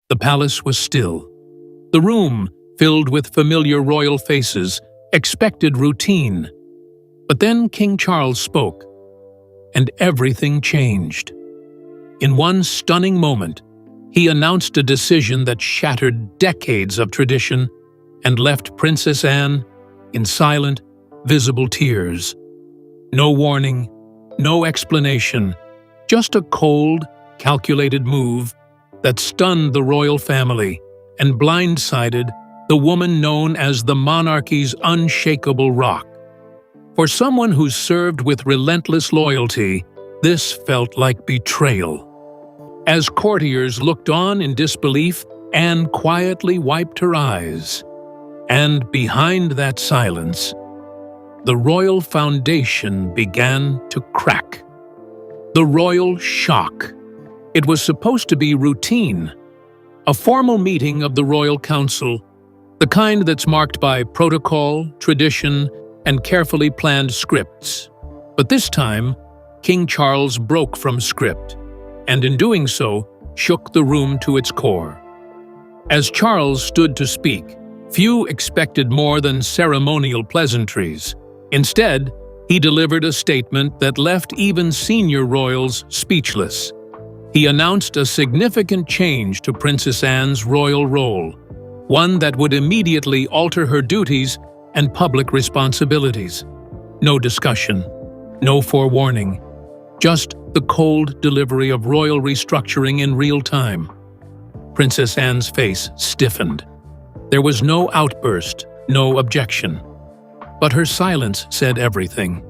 The palace was still. The room, filled with familiar royal faces, expected routine. But then King Charles spoke, and everything changed. In one stunning moment, he announced a decision that shattered decades of tradition and left Princess Anne in silent, visible tears. No warning, no explanation, just a cold, calculated move that stunned the royal family and blindsided the woman known as the monarchy's unshakable rock. For someone who served with relentless loyalty, this felt like betrayal. As courtiers looked on in disbelief, Anne quietly wiped her eyes. And behind that silence, the royal foundation began to crack. The royal shock. It was supposed to be routine, a formal meeting of the Royal Council, the kind that's marked by protocol, tradition, and carefully planned scripts. But this time, King Charles broke from script, and in doing so, shook the room to its core. As Charles stood to speak, few expected more than ceremonial pleasantries. Instead, he delivered a statement that left even senior royals speechless. He announced a significant change to Princess Anne's royal role, one that would immediately alter her duties and public responsibilities. No discussion, no forewarning, just the cold delivery of royal restructuring in real time. Princess Anne's face stiffened. There was no outburst, no objection. But her silence said everything.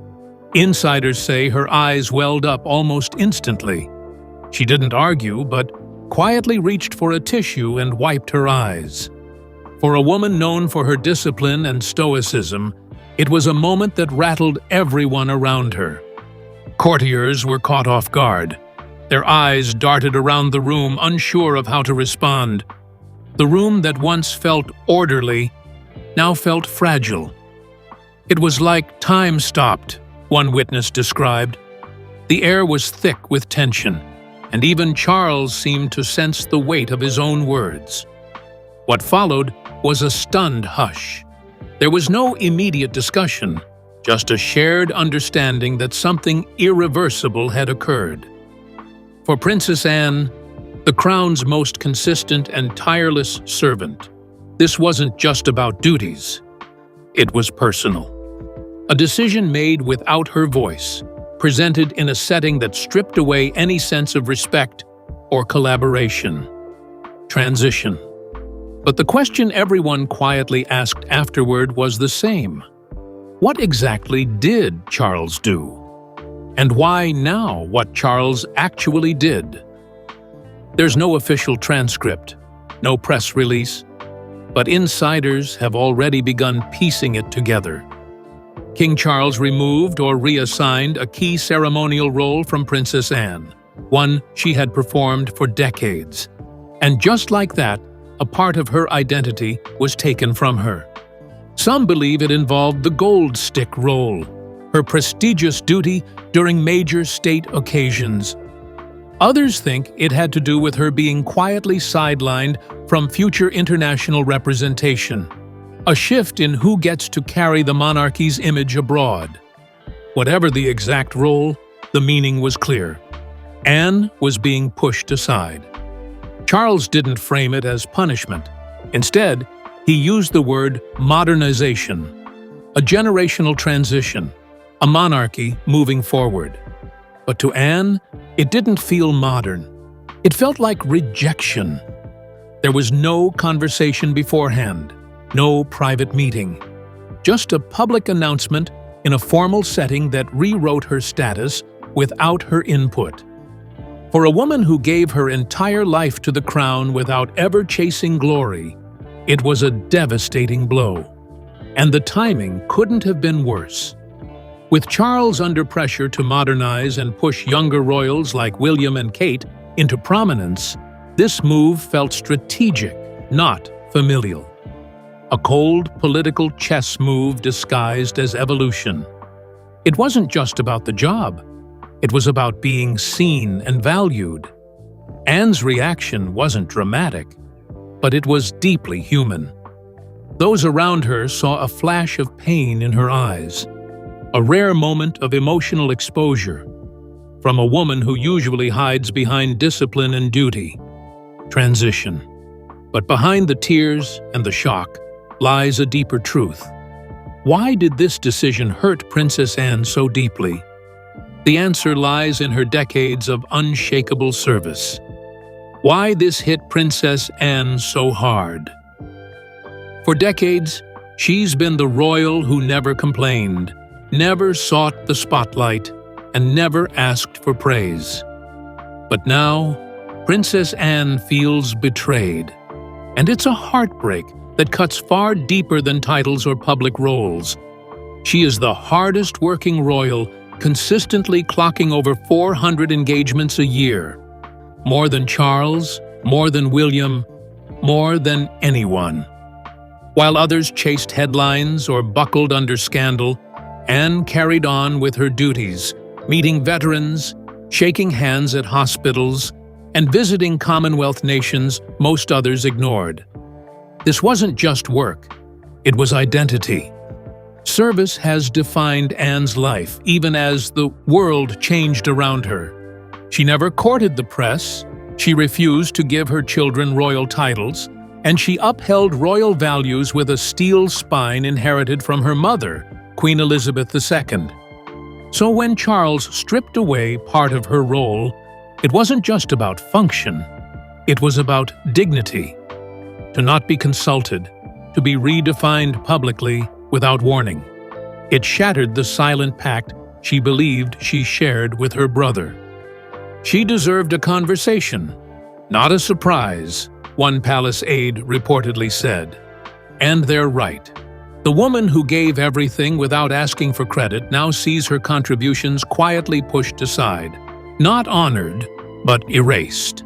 Insiders say her eyes welled up almost instantly. She didn't argue, but quietly reached for a tissue and wiped her eyes. For a woman known for her discipline and stoicism, it was a moment that rattled everyone around her. Courtiers were caught off guard. Their eyes darted around the room, unsure of how to respond. The room that once felt orderly now felt fragile. It was like time stopped, one witness described. The air was thick with tension, and even Charles seemed to sense the weight of his own words. What followed was a stunned hush. There was no immediate discussion, just a shared understanding that something irreversible had occurred. For Princess Anne, the crown's most consistent and tireless servant, this wasn't just about duties. It was personal. A decision made without her voice, presented in a setting that stripped away any sense of respect or collaboration. Transition. But the question everyone quietly asked afterward was the same. What exactly did Charles do? And why now what Charles actually did? There's no official transcript, no press release, but insiders have already begun piecing it together. King Charles removed or reassigned a key ceremonial role from Princess Anne, one she had performed for decades. And just like that, a part of her identity was taken from her. Some believe it involved the gold stick role, her prestigious duty during major state occasions. Others think it had to do with her being quietly sidelined from future international representation, a shift in who gets to carry the monarchy's image abroad. Whatever the exact role, the meaning was clear. Anne was being pushed aside. Charles didn't frame it as punishment. Instead, he used the word modernization, a generational transition, a monarchy moving forward. But to Anne, it didn't feel modern. It felt like rejection. There was no conversation beforehand, no private meeting, just a public announcement in a formal setting that rewrote her status without her input. For a woman who gave her entire life to the crown without ever chasing glory, it was a devastating blow. And the timing couldn't have been worse. With Charles under pressure to modernize and push younger royals like William and Kate into prominence, this move felt strategic, not familial. A cold political chess move disguised as evolution. It wasn't just about the job. It was about being seen and valued. Anne's reaction wasn't dramatic. but it was deeply human. Those around her saw a flash of pain in her eyes, a rare moment of emotional exposure from a woman who usually hides behind discipline and duty. Transition. But behind the tears and the shock lies a deeper truth. Why did this decision hurt Princess Anne so deeply? The answer lies in her decades of unshakable service. Why this hit Princess Anne so hard? For decades, she's been the royal who never complained, never sought the spotlight, and never asked for praise. But now, Princess Anne feels betrayed. And it's a heartbreak that cuts far deeper than titles or public roles. She is the hardest working royal, consistently clocking over 400 engagements a year. More than Charles, more than William, more than anyone. While others chased headlines or buckled under scandal, Anne carried on with her duties, meeting veterans, shaking hands at hospitals, and visiting Commonwealth nations most others ignored. This wasn't just work, it was identity. Service has defined Anne's life, even as the world changed around her. She never courted the press, she refused to give her children royal titles, and she upheld royal values with a steel spine inherited from her mother, Queen Elizabeth II. So when Charles stripped away part of her role, it wasn't just about function, it was about dignity. To not be consulted, to be redefined publicly without warning. It shattered the silent pact she believed she shared with her brother. She deserved a conversation, not a surprise, one palace aide reportedly said. And they're right. The woman who gave everything without asking for credit now sees her contributions quietly pushed aside, not honored, but erased.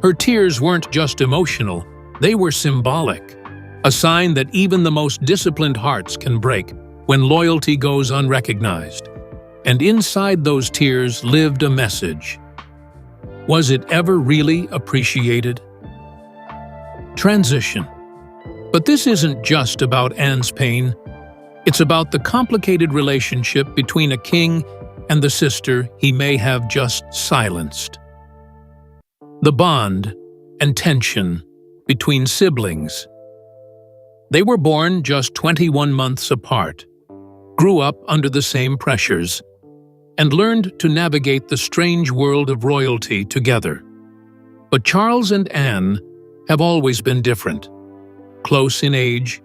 Her tears weren't just emotional, they were symbolic, a sign that even the most disciplined hearts can break when loyalty goes unrecognized. And inside those tears lived a message. Was it ever really appreciated? Transition. But this isn't just about Anne's pain. It's about the complicated relationship between a king and the sister he may have just silenced. The bond and tension between siblings. They were born just 21 months apart, grew up under the same pressures, and learned to navigate the strange world of royalty together. But Charles and Anne have always been different. Close in age,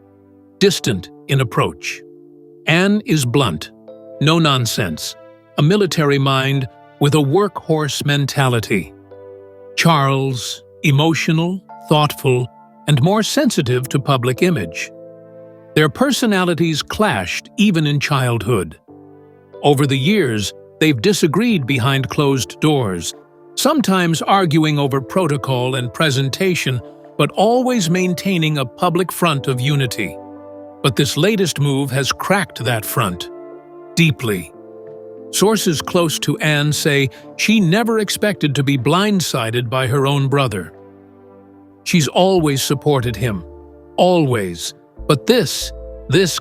distant in approach. Anne is blunt, no nonsense, a military mind with a workhorse mentality. Charles, emotional, thoughtful, and more sensitive to public image. Their personalities clashed even in childhood. Over the years, they've disagreed behind closed doors, sometimes arguing over protocol and presentation, but always maintaining a public front of unity. But this latest move has cracked that front, deeply. Sources close to Anne say she never expected to be blindsided by her own brother. She's always supported him, always. But this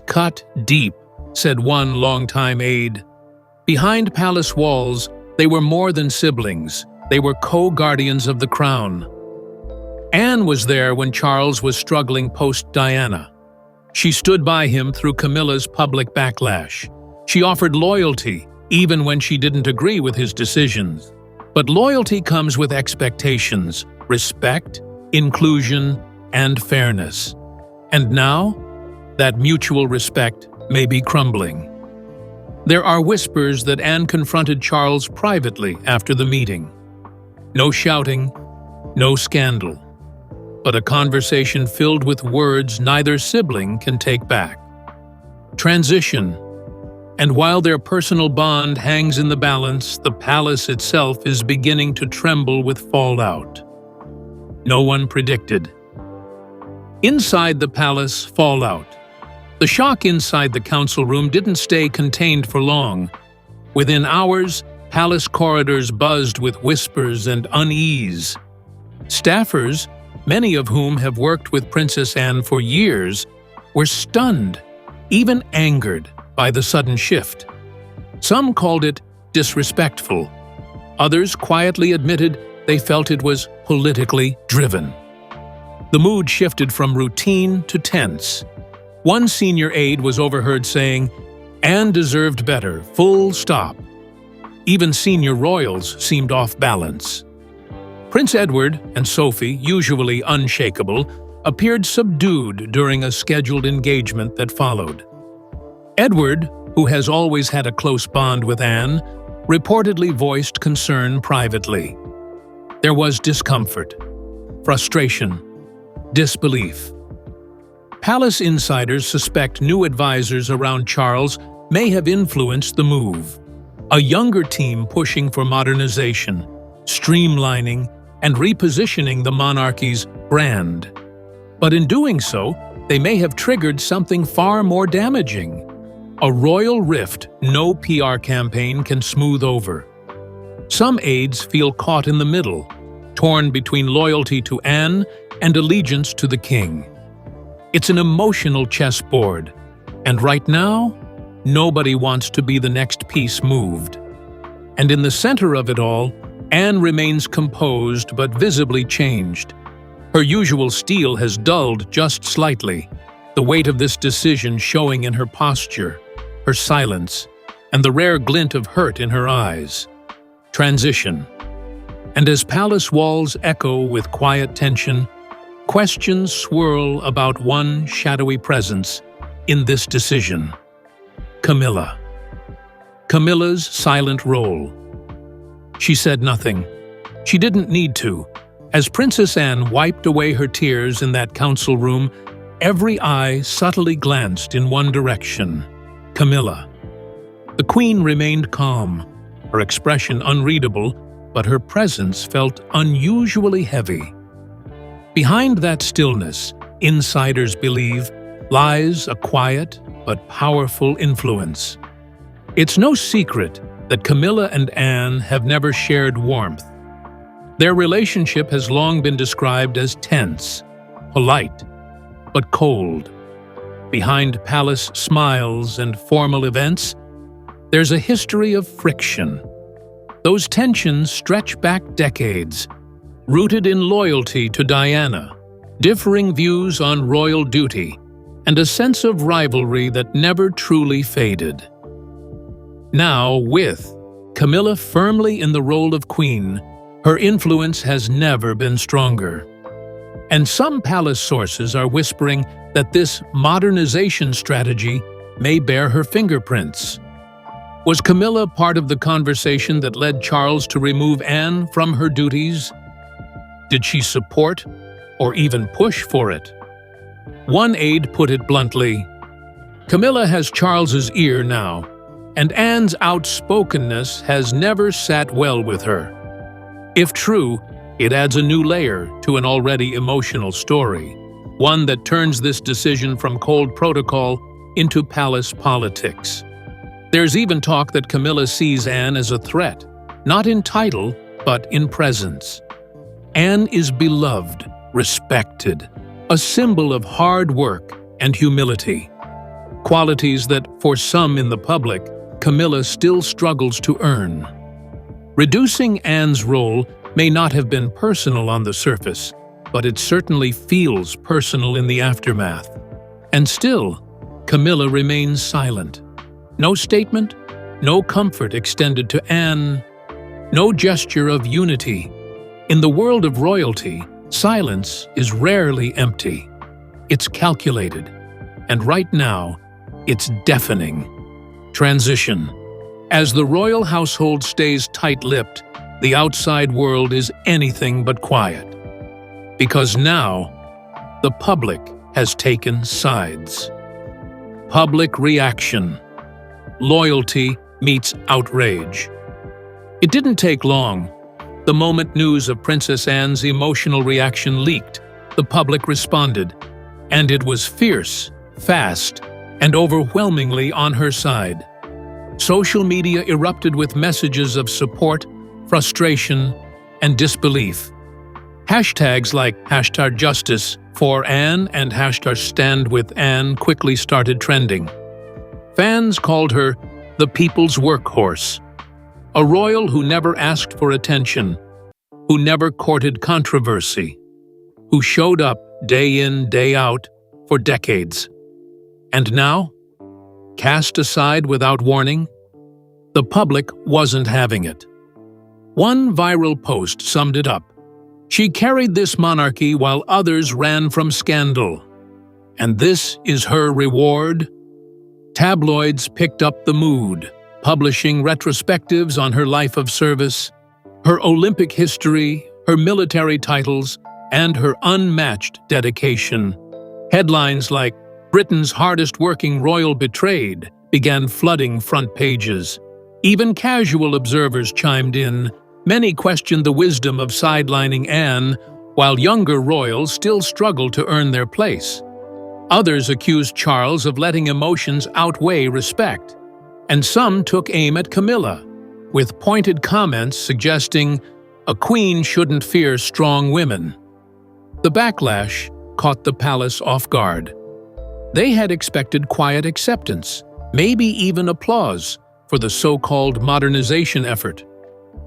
cut deep, said one longtime aide. Behind palace walls, they were more than siblings. They were co-guardians of the crown. Anne was there when Charles was struggling post-Diana. She stood by him through Camilla's public backlash. She offered loyalty, even when she didn't agree with his decisions. But loyalty comes with expectations, respect, inclusion, and fairness. And now, that mutual respect may be crumbling. There are whispers that Anne confronted Charles privately after the meeting. No shouting, no scandal, but a conversation filled with words neither sibling can take back. Transition. And while their personal bond hangs in the balance, the palace itself is beginning to tremble with fallout. No one predicted. Inside the palace, fallout. The shock inside the council room didn't stay contained for long. Within hours, palace corridors buzzed with whispers and unease. Staffers, many of whom have worked with Princess Anne for years, were stunned, even angered, by the sudden shift. Some called it disrespectful. Others quietly admitted they felt it was politically driven. The mood shifted from routine to tense. One senior aide was overheard saying, "Anne deserved better, full stop." Even senior royals seemed off balance. Prince Edward and Sophie, usually unshakable, appeared subdued during a scheduled engagement that followed. Edward, who has always had a close bond with Anne, reportedly voiced concern privately. There was discomfort, frustration, disbelief. Palace insiders suspect new advisors around Charles may have influenced the move. A younger team pushing for modernization, streamlining, and repositioning the monarchy's brand. But in doing so, they may have triggered something far more damaging. A royal rift no PR campaign can smooth over. Some aides feel caught in the middle, torn between loyalty to Anne and allegiance to the king. It's an emotional chessboard, and right now, nobody wants to be the next piece moved. And in the center of it all, Anne remains composed but visibly changed. Her usual steel has dulled just slightly, the weight of this decision showing in her posture, her silence, and the rare glint of hurt in her eyes. Transition. And as palace walls echo with quiet tension, questions swirl about one shadowy presence in this decision. Camilla. Camilla's silent role. She said nothing. She didn't need to. As Princess Anne wiped away her tears in that council room, every eye subtly glanced in one direction: Camilla. The Queen remained calm, her expression unreadable, but her presence felt unusually heavy. Behind that stillness, insiders believe, lies a quiet but powerful influence. It's no secret that Camilla and Anne have never shared warmth. Their relationship has long been described as tense, polite, but cold. Behind palace smiles and formal events, there's a history of friction. Those tensions stretch back decades, rooted in loyalty to Diana, differing views on royal duty, and a sense of rivalry that never truly faded. Now, with Camilla firmly in the role of queen, her influence has never been stronger. And some palace sources are whispering that this modernization strategy may bear her fingerprints. Was Camilla part of the conversation that led Charles to remove Anne from her duties? Did she support or even push for it? One aide put it bluntly, "Camilla has Charles's ear now, and Anne's outspokenness has never sat well with her." If true, it adds a new layer to an already emotional story, one that turns this decision from cold protocol into palace politics. There's even talk that Camilla sees Anne as a threat, not in title, but in presence. Anne is beloved, respected, a symbol of hard work and humility, qualities that, for some in the public, Camilla still struggles to earn. Reducing Anne's role may not have been personal on the surface, but it certainly feels personal in the aftermath. And still, Camilla remains silent. No statement, no comfort extended to Anne, no gesture of unity. In the world of royalty, silence is rarely empty. It's calculated, and right now, it's deafening. Transition. As the royal household stays tight-lipped, the outside world is anything but quiet. Because now, the public has taken sides. Public reaction. Loyalty meets outrage. It didn't take long. The moment news of Princess Anne's emotional reaction leaked, the public responded, and it was fierce, fast, and overwhelmingly on her side. Social media erupted with messages of support, frustration, and disbelief. Hashtags like #Justice for Anne and #StandWithAnne quickly started trending. Fans called her the people's workhorse, a royal who never asked for attention, who never courted controversy, who showed up day in, day out for decades. And now, cast aside without warning, the public wasn't having it. One viral post summed it up. She carried this monarchy while others ran from scandal. And this is her reward? Tabloids picked up the mood, publishing retrospectives on her life of service, her Olympic history, her military titles, and her unmatched dedication. Headlines like "Britain's hardest-working royal betrayed" began flooding front pages. Even casual observers chimed in. Many questioned the wisdom of sidelining Anne, while younger royals still struggled to earn their place. Others accused Charles of letting emotions outweigh respect, and some took aim at Camilla, with pointed comments suggesting a queen shouldn't fear strong women. The backlash caught the palace off guard. They had expected quiet acceptance, maybe even applause, for the so-called modernization effort.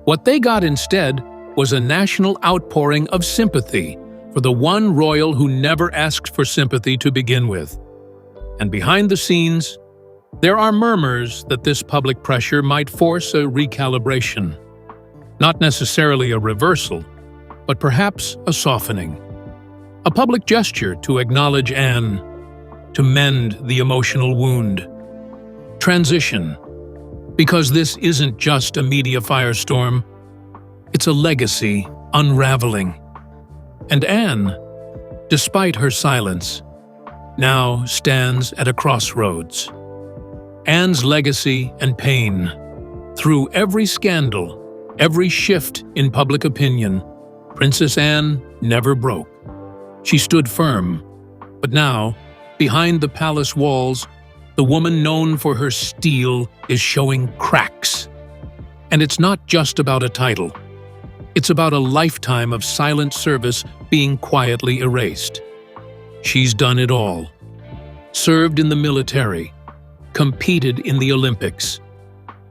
What they got instead was a national outpouring of sympathy for the one royal who never asked for sympathy to begin with. And behind the scenes, there are murmurs that this public pressure might force a recalibration. Not necessarily a reversal, but perhaps a softening. A public gesture to acknowledge Anne, to mend the emotional wound. Transition. Because this isn't just a media firestorm, it's a legacy unraveling. And Anne, despite her silence, now stands at a crossroads. Anne's legacy and pain. Through every scandal, every shift in public opinion, Princess Anne never broke. She stood firm, but now, behind the palace walls, the woman known for her steel is showing cracks. And it's not just about a title. It's about a lifetime of silent service being quietly erased. She's done it all. Served in the military, competed in the Olympics,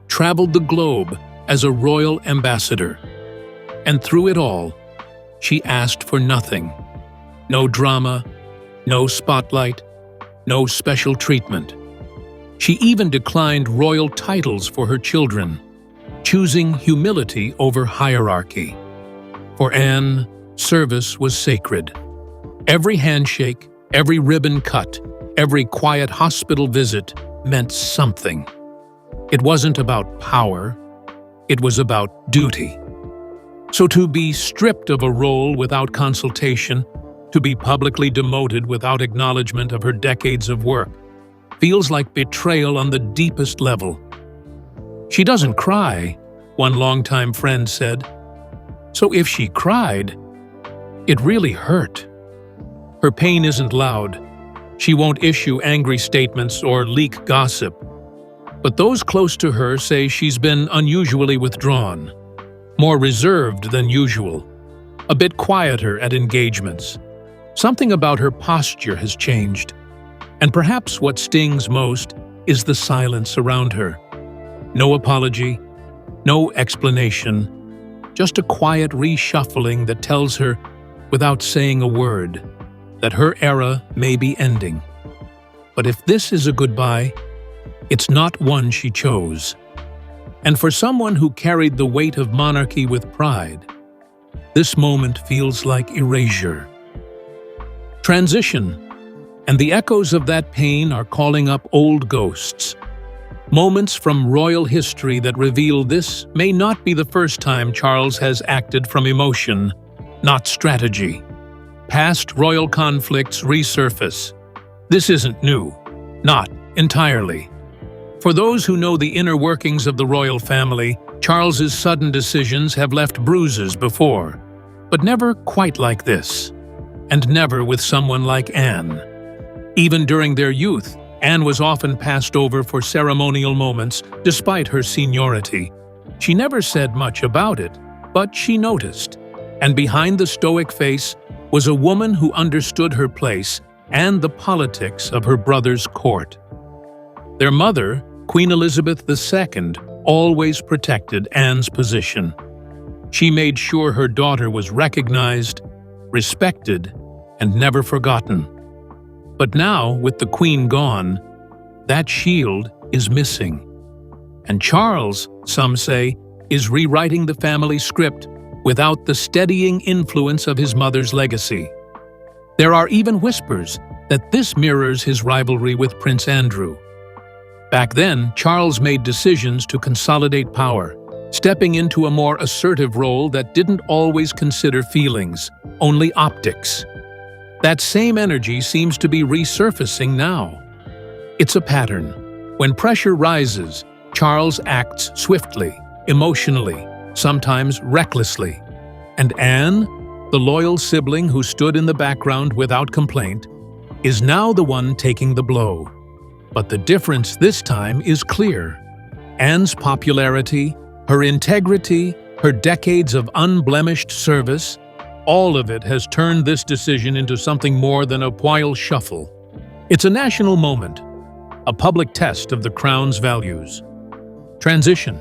traveled the globe as a royal ambassador. And through it all, she asked for nothing. No drama, no spotlight, no special treatment. She even declined royal titles for her children, choosing humility over hierarchy. For Anne, service was sacred. Every handshake, every ribbon cut, every quiet hospital visit meant something. It wasn't about power, it was about duty. So to be stripped of a role without consultation, to be publicly demoted without acknowledgement of her decades of work, feels like betrayal on the deepest level. She doesn't cry, one longtime friend said. So if she cried, it really hurt. Her pain isn't loud. She won't issue angry statements or leak gossip. But those close to her say she's been unusually withdrawn, more reserved than usual, a bit quieter at engagements. Something about her posture has changed. And perhaps what stings most is the silence around her. No apology, no explanation, just a quiet reshuffling that tells her, without saying a word, that her era may be ending. But if this is a goodbye, it's not one she chose. And for someone who carried the weight of monarchy with pride, this moment feels like erasure. Transition. And the echoes of that pain are calling up old ghosts. Moments from royal history that reveal this may not be the first time Charles has acted from emotion, not strategy. Past royal conflicts resurface. This isn't new, not entirely. For those who know the inner workings of the royal family, Charles's sudden decisions have left bruises before, but never quite like this, and never with someone like Anne. Even during their youth, Anne was often passed over for ceremonial moments despite her seniority. She never said much about it, but she noticed. And behind the stoic face was a woman who understood her place and the politics of her brother's court. Their mother, Queen Elizabeth II, always protected Anne's position. She made sure her daughter was recognized, respected, and never forgotten. But now, with the Queen gone, that shield is missing. And Charles, some say, is rewriting the family script without the steadying influence of his mother's legacy. There are even whispers that this mirrors his rivalry with Prince Andrew. Back then, Charles made decisions to consolidate power, stepping into a more assertive role that didn't always consider feelings, only optics. That same energy seems to be resurfacing now. It's a pattern. When pressure rises, Charles acts swiftly, emotionally, sometimes recklessly. And Anne, the loyal sibling who stood in the background without complaint, is now the one taking the blow. But the difference this time is clear. Anne's popularity, her integrity, her decades of unblemished service, all of it has turned this decision into something more than a wild shuffle. It's a national moment, a public test of the crown's values. Transition.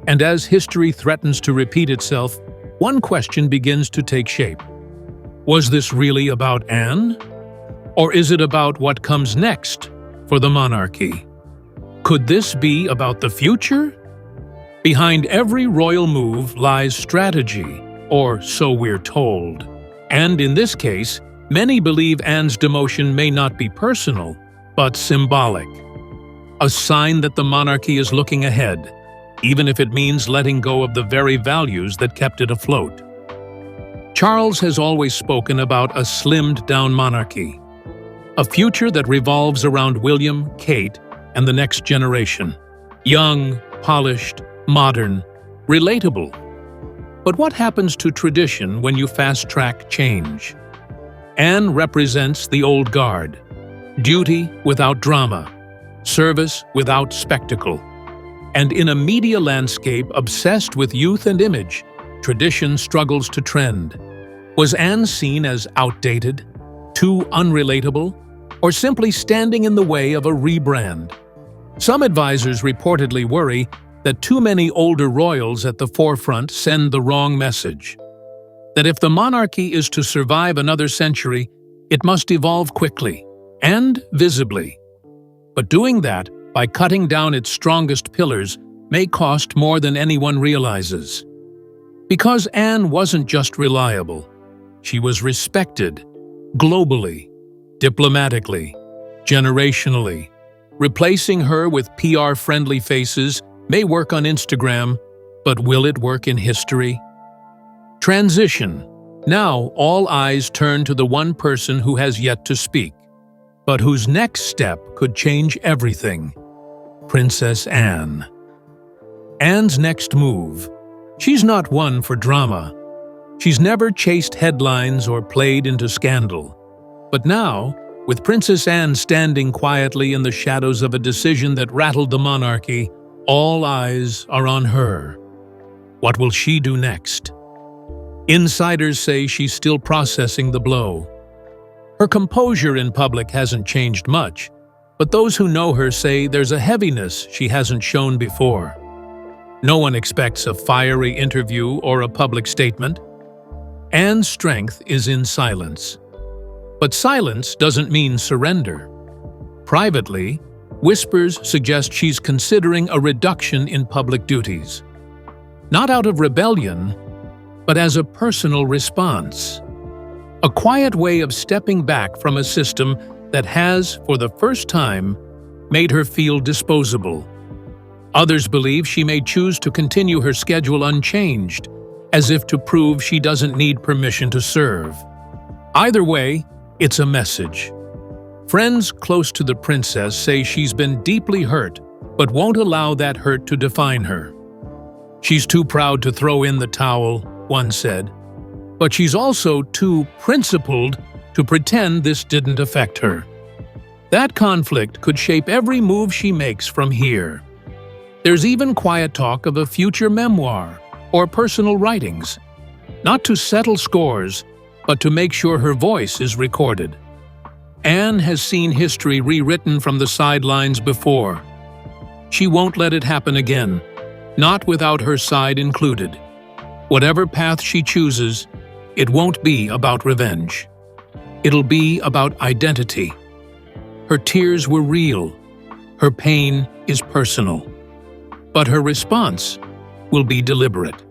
And as history threatens to repeat itself, one question begins to take shape. Was this really about Anne? Or is it about what comes next for the monarchy? Could this be about the future? Behind every royal move lies strategy, or so we're told. And in this case, many believe Anne's demotion may not be personal, but symbolic. A sign that the monarchy is looking ahead, even if it means letting go of the very values that kept it afloat. Charles has always spoken about a slimmed-down monarchy, a future that revolves around William, Kate, and the next generation. Young, polished, modern, relatable. But what happens to tradition when you fast-track change? Anne represents the old guard. Duty without drama, service without spectacle. And in a media landscape obsessed with youth and image, tradition struggles to trend. Was Anne seen as outdated, too unrelatable, or simply standing in the way of a rebrand? Some advisors reportedly worry that too many older royals at the forefront send the wrong message. That if the monarchy is to survive another century, it must evolve quickly and visibly. But doing that, by cutting down its strongest pillars, may cost more than anyone realizes. Because Anne wasn't just reliable, she was respected, globally, diplomatically, generationally. Replacing her with PR-friendly faces may work on Instagram, but will it work in history? Transition. Now all eyes turn to the one person who has yet to speak, but whose next step could change everything. Princess Anne. Anne's next move. She's not one for drama. She's never chased headlines or played into scandal. But now, with Princess Anne standing quietly in the shadows of a decision that rattled the monarchy, all eyes are on her. What will she do next? Insiders say she's still processing the blow. Her composure in public hasn't changed much, but those who know her say there's a heaviness she hasn't shown before. No one expects a fiery interview or a public statement. Anne's strength is in silence. But silence doesn't mean surrender. Privately, whispers suggest she's considering a reduction in public duties. Not out of rebellion, but as a personal response. A quiet way of stepping back from a system that has, for the first time, made her feel disposable. Others believe she may choose to continue her schedule unchanged, as if to prove she doesn't need permission to serve. Either way, it's a message. Friends close to the princess say she's been deeply hurt, but won't allow that hurt to define her. She's too proud to throw in the towel, one said, but she's also too principled to pretend this didn't affect her. That conflict could shape every move she makes from here. There's even quiet talk of a future memoir or personal writings. not to settle scores, but to make sure her voice is recorded. Anne has seen history rewritten from the sidelines before. She won't let it happen again, not without her side included. Whatever path she chooses, it won't be about revenge. It'll be about identity. Her tears were real. Her pain is personal. But her response will be deliberate.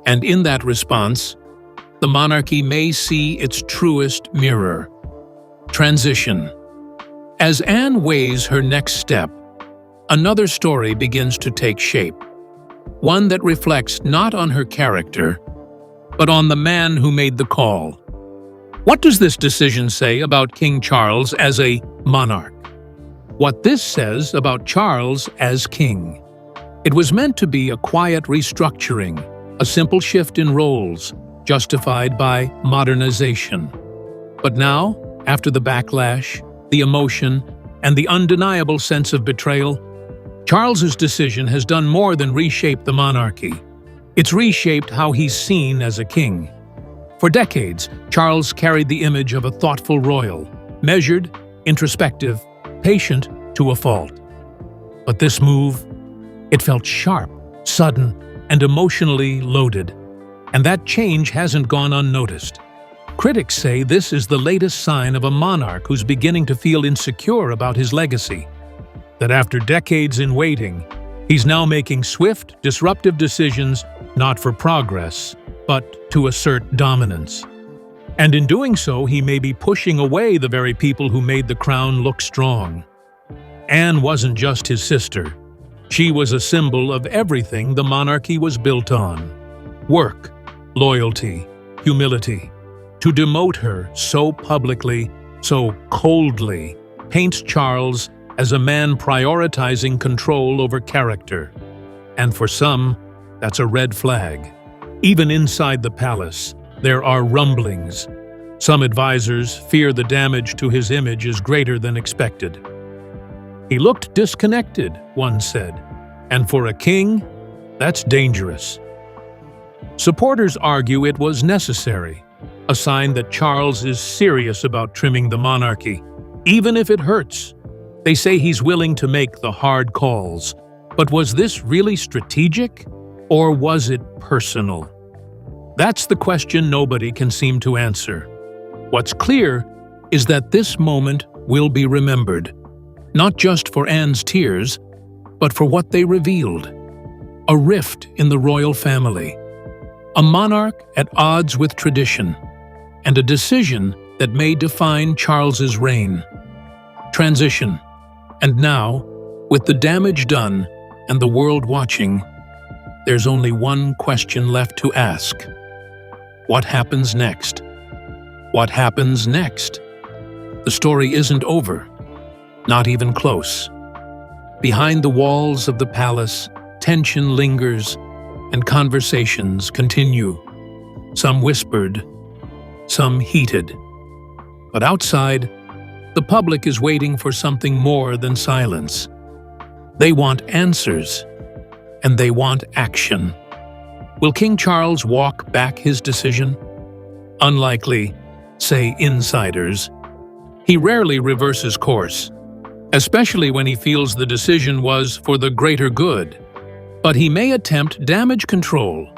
And in that response, the monarchy may see its truest mirror. Transition. As Anne weighs her next step, another story begins to take shape. One that reflects not on her character, but on the man who made the call. What does this decision say about King Charles as a monarch? What this says about Charles as king. It was meant to be a quiet restructuring, a simple shift in roles, justified by modernization. But now, after the backlash, the emotion, and the undeniable sense of betrayal, Charles's decision has done more than reshape the monarchy. It's reshaped how he's seen as a king. For decades, Charles carried the image of a thoughtful royal, measured, introspective, patient to a fault. But this move, it felt sharp, sudden, and emotionally loaded. And that change hasn't gone unnoticed. Critics say this is the latest sign of a monarch who's beginning to feel insecure about his legacy. That after decades in waiting, he's now making swift, disruptive decisions not for progress, but to assert dominance. And in doing so, he may be pushing away the very people who made the crown look strong. Anne wasn't just his sister. She was a symbol of everything the monarchy was built on. Work, loyalty, humility. To demote her so publicly, so coldly, paints Charles as a man prioritizing control over character. And for some, that's a red flag. Even inside the palace, there are rumblings. Some advisors fear the damage to his image is greater than expected. He looked disconnected, one said, and for a king, that's dangerous. Supporters argue it was necessary, a sign that Charles is serious about trimming the monarchy, even if it hurts. They say he's willing to make the hard calls. But was this really strategic, or was it personal? That's the question nobody can seem to answer. What's clear is that this moment will be remembered, not just for Anne's tears, but for what they revealed. A rift in the royal family, a monarch at odds with tradition, and a decision that may define Charles's reign. Transition. And now, with the damage done and the world watching, there's only one question left to ask. What happens next? What happens next? The story isn't over, not even close. Behind the walls of the palace, tension lingers and conversations continue, some whispered, some heated. But outside, the public is waiting for something more than silence. They want answers, and they want action. Will King Charles walk back his decision? Unlikely, say insiders. He rarely reverses course, especially when he feels the decision was for the greater good. But he may attempt damage control,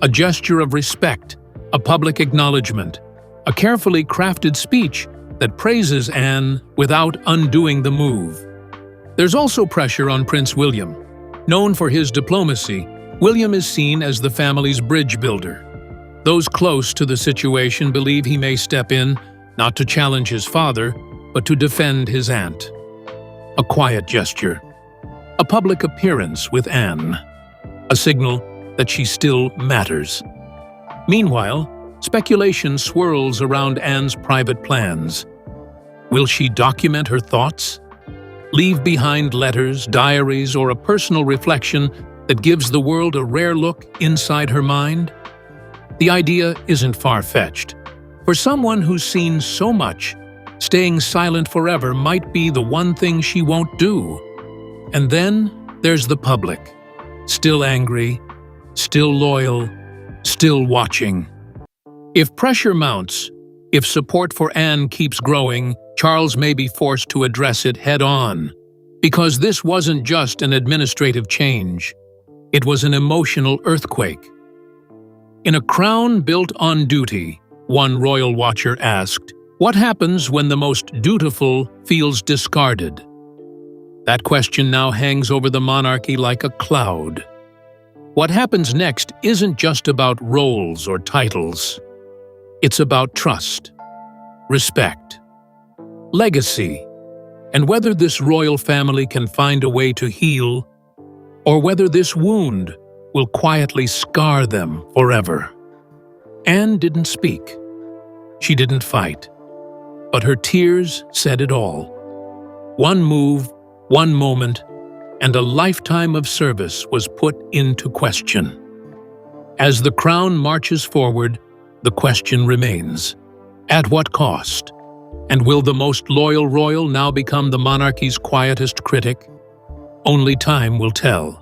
a gesture of respect, a public acknowledgement, a carefully crafted speech that praises Anne without undoing the move. There's also pressure on Prince William. Known for his diplomacy, William is seen as the family's bridge builder. Those close to the situation believe he may step in, not to challenge his father, but to defend his aunt. A quiet gesture. A public appearance with Anne. A signal that she still matters. Meanwhile, speculation swirls around Anne's private plans. Will she document her thoughts? Leave behind letters, diaries, or a personal reflection that gives the world a rare look inside her mind? The idea isn't far-fetched. For someone who's seen so much, staying silent forever might be the one thing she won't do. And then there's the public. Still angry, still loyal, still watching. If pressure mounts, if support for Anne keeps growing, Charles may be forced to address it head-on. Because this wasn't just an administrative change. It was an emotional earthquake. In A Crown Built on Duty, one royal watcher asked, "What happens when the most dutiful feels discarded?" That question now hangs over the monarchy like a cloud. What happens next isn't just about roles or titles. It's about trust, respect, legacy, and whether this royal family can find a way to heal, or whether this wound will quietly scar them forever. Anne didn't speak. She didn't fight. But her tears said it all. One move, one moment, and a lifetime of service was put into question. As the crown marches forward, the question remains, at what cost? And will the most loyal royal now become the monarchy's quietest critic? Only time will tell.